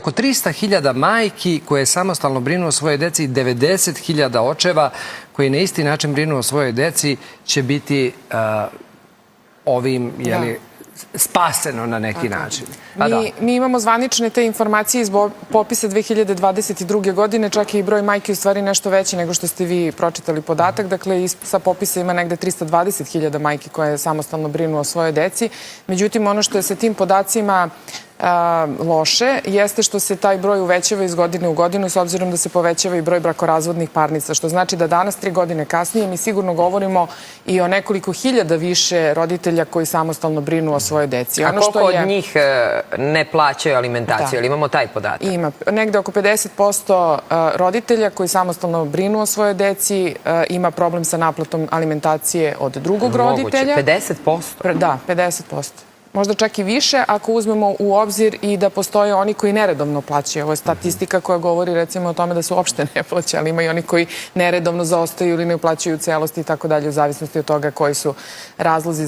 oko 300.000 majki koje samostalno brinu o svojoj deci i 90.000 očeva koji na isti način brinu o svojoj deci će biti ovim, spaseno na neki način. Mi imamo zvanične te informacije iz popisa 2022. godine, čak i broj majki u stvari nešto veći nego što ste vi pročitali podatak. Dakle, sa popisa ima negde 320.000 majki koje samostalno brinu o svojoj deci. Međutim, ono što je sa tim podacima loše jeste što se taj broj uvećava iz godine u godinu, s obzirom da se povećava i broj brakorazvodnih parnica, što znači da danas, 3 godine kasnije, mi sigurno govorimo i o nekoliko hiljada više roditelja koji samostalno brinu o svojoj deci. A koliko od njih ne plaćaju alimentaciju? Ali imamo taj podatak? Ima. Negde oko 50% roditelja koji samostalno brinu o svojoj deci ima problem sa naplatom alimentacije od drugog roditelja. 50%? Da, 50%. Možda čak i više ako uzmemo u obzir i da postoje oni koji neredovno plaćaju. Ovo je statistika koja govori recimo o tome da se uopšte ne plaća, ali ima i oni koji neredovno zaostaju ili ne uplaćaju u celosti i tako dalje, u zavisnosti od toga koji su razlozi